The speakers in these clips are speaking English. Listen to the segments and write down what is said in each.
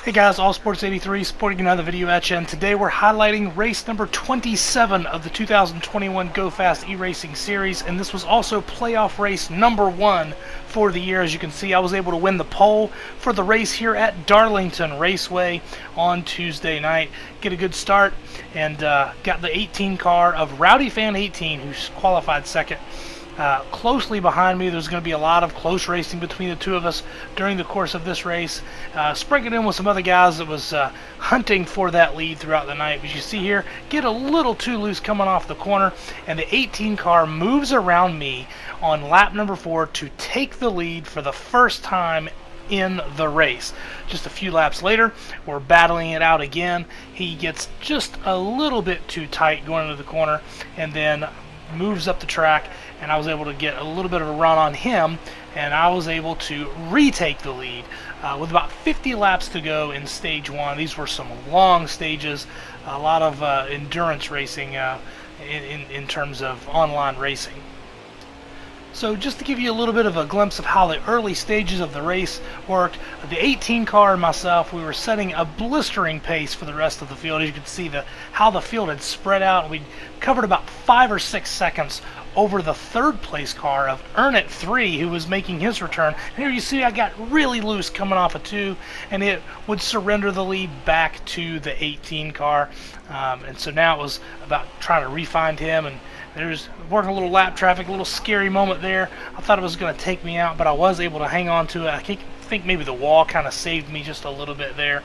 Hey guys, All Sports 83 supporting another video at you, and today we're highlighting race number 27 of the 2021 GoFast e-racing series, and this was also playoff race number 1 for the year. As you can see, I was able to win the pole for the race here at Darlington Raceway on Tuesday night. Get a good start, and got the 18 car of Rowdy Fan 18, who qualified second. Closely behind me, there's going to be a lot of close racing between the two of us during the course of this race. Sprinkled in with some other guys that was hunting for that lead throughout the night. But you see here, get a little too loose coming off the corner, and the 18 car moves around me on lap number 4 to take the lead for the first time in the race. Just a few laps later, we're battling it out again. He gets just a little bit too tight going into the corner, and then moves up the track, and I was able to get a little bit of a run on him, and I was able to retake the lead with about 50 laps to go in stage 1. These were some long stages, a lot of endurance racing in terms of online racing. So just to give you a little bit of a glimpse of how the early stages of the race worked, the 18 car and myself, we were setting a blistering pace for the rest of the field. As you can see, how the field had spread out. We covered about 5 or 6 seconds over the third place car of Earn It 3, who was making his return. And here you see I got really loose coming off a 2, and it would surrender the lead back to the 18 car. And so now it was about trying to re-find him, and there's working a little lap traffic, a little scary moment there. I thought it was going to take me out, but I was able to hang on to it. I think maybe the wall kind of saved me just a little bit there,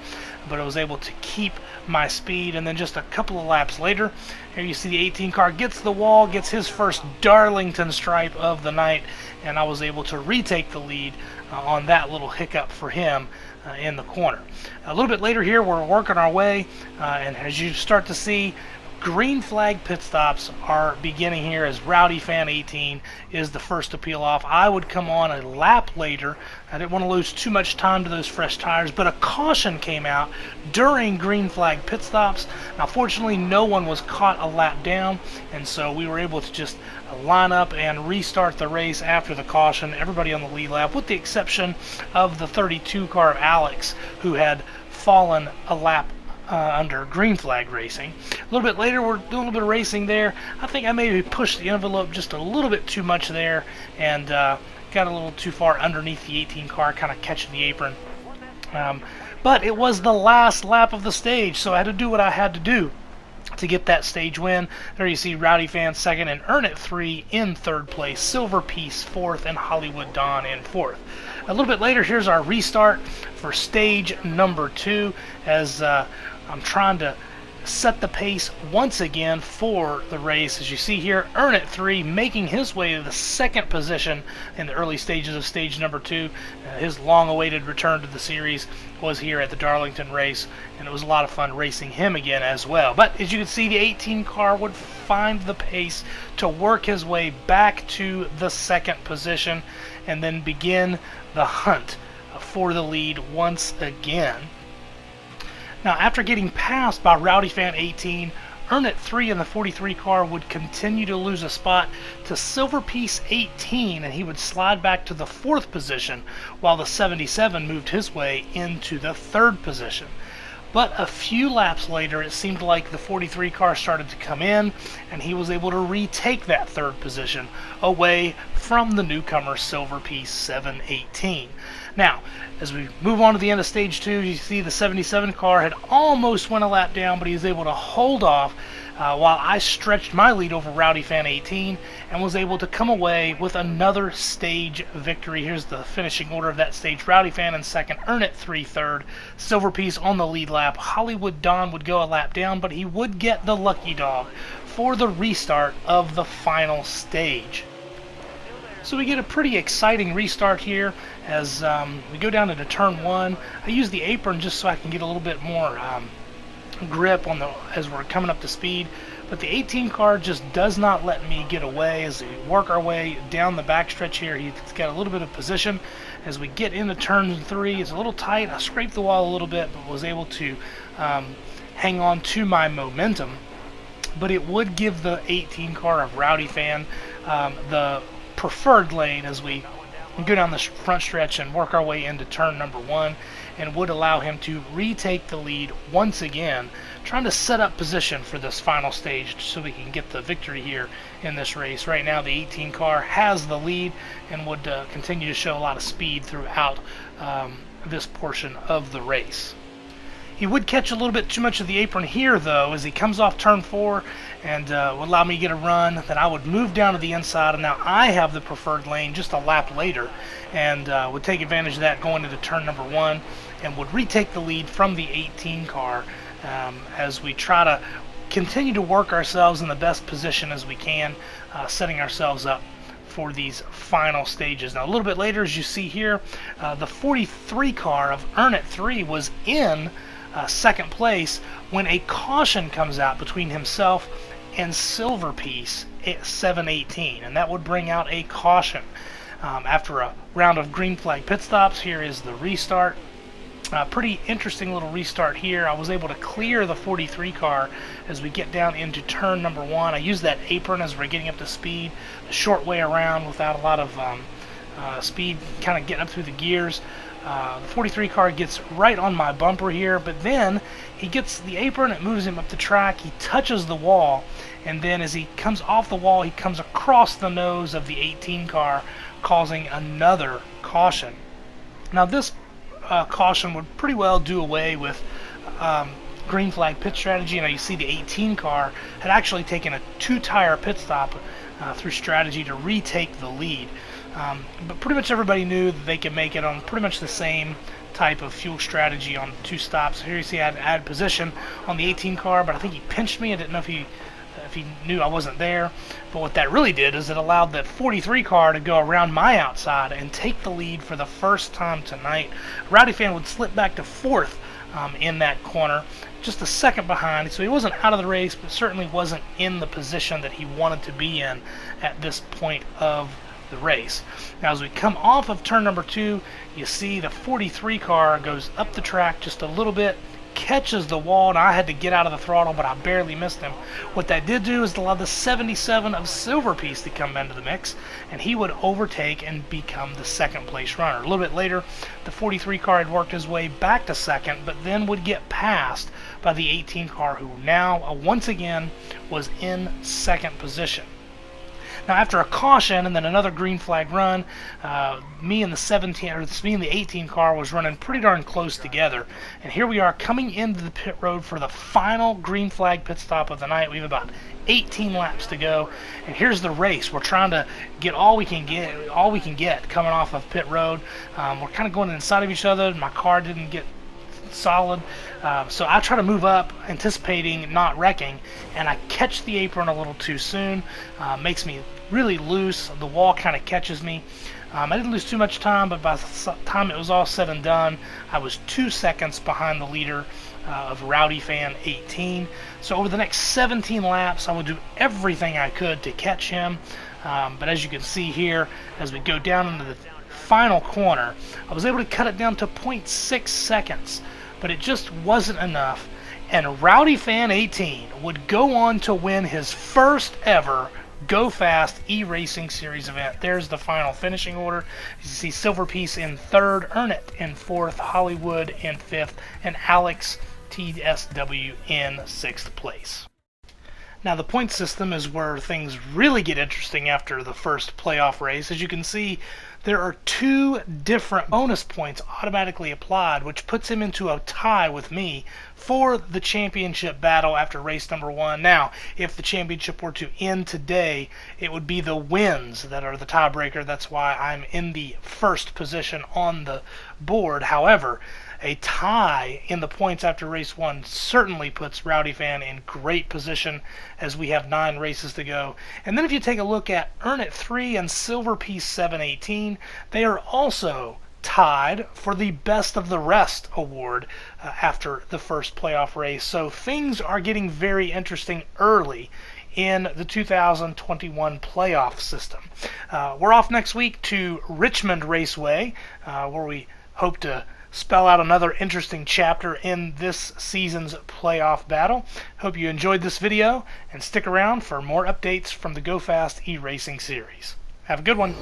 but I was able to keep my speed. And then just a couple of laps later, here you see the 18 car gets the wall, gets his first Darlington stripe of the night, and I was able to retake the lead on that little hiccup for him in the corner. A little bit later here, we're working our way, and as you start to see, green flag pit stops are beginning here as Rowdy Fan 18 is the first to peel off. I would come on a lap later. I didn't want to lose too much time to those fresh tires, but a caution came out during green flag pit stops. Now, fortunately, no one was caught a lap down, and so we were able to just line up and restart the race after the caution. Everybody on the lead lap, with the exception of the 32 car of Alex, who had fallen a lap under green flag racing. A little bit later, we're doing a little bit of racing there. I think I maybe pushed the envelope just a little bit too much there, and got a little too far underneath the 18 car, kind of catching the apron. But it was the last lap of the stage, so I had to do what I had to do to get that stage win. There you see Rowdy Fan second, and Earn It 3 in third place, Silver Piece fourth, and Hollywood Dawn in fourth. A little bit later, here's our restart for stage number 2, as I'm trying to set the pace once again for the race. As you see here, Earn It 3 making his way to the second position in the early stages of stage number 2. His long-awaited return to the series was here at the Darlington race, and it was a lot of fun racing him again as well. But as you can see, the 18 car would find the pace to work his way back to the second position and then begin the hunt for the lead once again. Now, after getting passed by Rowdy Fan 18, Earn It 3 in the 43 car would continue to lose a spot to Silver Piece 18, and he would slide back to the 4th position, while the 77 moved his way into the 3rd position. But a few laps later, it seemed like the 43 car started to come in, and he was able to retake that 3rd position away from the newcomer Silver Piece 718. Now, as we move on to the end of stage 2, you see the 77 car had almost went a lap down, but he was able to hold off while I stretched my lead over Rowdy Fan 18 and was able to come away with another stage victory. Here's the finishing order of that stage. Rowdy Fan in second, Earn It 3 third, Silver Piece on the lead lap. Hollywood Dawn would go a lap down, but he would get the lucky dog for the restart of the final stage. So we get a pretty exciting restart here as we go down into turn 1. I use the apron just so I can get a little bit more grip on as we're coming up to speed, but the 18 car just does not let me get away. As we work our way down the backstretch here, he's got a little bit of position. As we get into turn 3, it's a little tight. I scraped the wall a little bit, but was able to hang on to my momentum. But it would give the 18 car of Rowdy Fan the preferred lane as we go down the front stretch and work our way into turn number 1. and would allow him to retake the lead once again, trying to set up position for this final stage so we can get the victory here in this race. Right now the 18 car has the lead and would continue to show a lot of speed throughout this portion of the race. He would catch a little bit too much of the apron here, though, as he comes off turn 4 and would allow me to get a run. Then I would move down to the inside, and now I have the preferred lane just a lap later, and would take advantage of that going into turn number 1 and would retake the lead from the 18 car as we try to continue to work ourselves in the best position as we can, setting ourselves up for these final stages. Now a little bit later, as you see here, the 43 car of Earn It 3 was in second place when a caution comes out between himself and Silver Piece 718, and that would bring out a caution. After a round of green flag pit stops, here is the restart. Pretty interesting little restart here. I was able to clear the 43 car as we get down into turn number 1. I used that apron as we're getting up to speed, the short way around without a lot of speed, kind of getting up through the gears. The 43 car gets right on my bumper here, but then he gets the apron, it moves him up the track, he touches the wall, and then as he comes off the wall, he comes across the nose of the 18 car, causing another caution. Now this caution would pretty well do away with green flag pit strategy. Now you see the 18 car had actually taken a 2-tire pit stop through strategy to retake the lead. But pretty much everybody knew that they could make it on pretty much the same type of fuel strategy on 2 stops. Here you see I had add position on the 18 car, but I think he pinched me. I didn't know if he knew I wasn't there. But what that really did is it allowed that 43 car to go around my outside and take the lead for the first time tonight. Rowdy Fan would slip back to 4th in that corner, just a second behind, so he wasn't out of the race, but certainly wasn't in the position that he wanted to be in at this point of the race. Now as we come off of turn number 2, you see the 43 car goes up the track just a little bit, catches the wall, and I had to get out of the throttle, but I barely missed him. What that did do is allow the 77 of Silver Piece to come into the mix, and he would overtake and become the second place runner. A little bit later, the 43 car had worked his way back to second, but then would get passed by the 18 car, who now once again was in second position. Now after a caution and then another green flag run, me and the 18 car was running pretty darn close together. And here we are coming into the pit road for the final green flag pit stop of the night. We have about 18 laps to go, and here's the race. We're trying to get all we can get coming off of pit road. We're kind of going inside of each other. My car didn't get solid, so I try to move up anticipating not wrecking, and I catch the apron a little too soon. Makes me really loose. The wall kind of catches me. I didn't lose too much time, but by the time it was all said and done, I was 2 seconds behind the leader of Rowdy Fan 18. So over the next 17 laps, I would do everything I could to catch him, but as you can see here, as we go down into the final corner, I was able to cut it down to 0.6 seconds, but it just wasn't enough, and Rowdy Fan 18 would go on to win his first ever GoFast E-Racing Series event. There's the final finishing order. You see Silver Piece in 3rd, Earn It in 4th, Hollywood in 5th, and Alex TSW in 6th place. Now the point system is where things really get interesting after the first playoff race. As you can see, there are 2 different bonus points automatically applied, which puts him into a tie with me for the championship battle after race number 1. Now, if the championship were to end today, it would be the wins that are the tiebreaker. That's why I'm in the first position on the board. However, a tie in the points after race 1 certainly puts Rowdy Fan in great position as we have 9 races to go. And then if you take a look at Earn It 3 and Silver Piece 718, they are also tied for the Best of the Rest award after the first playoff race. So things are getting very interesting early in the 2021 playoff system. We're off next week to Richmond Raceway, where we hope to spell out another interesting chapter in this season's playoff battle. Hope you enjoyed this video, and stick around for more updates from the GoFast E-Racing series. Have a good one.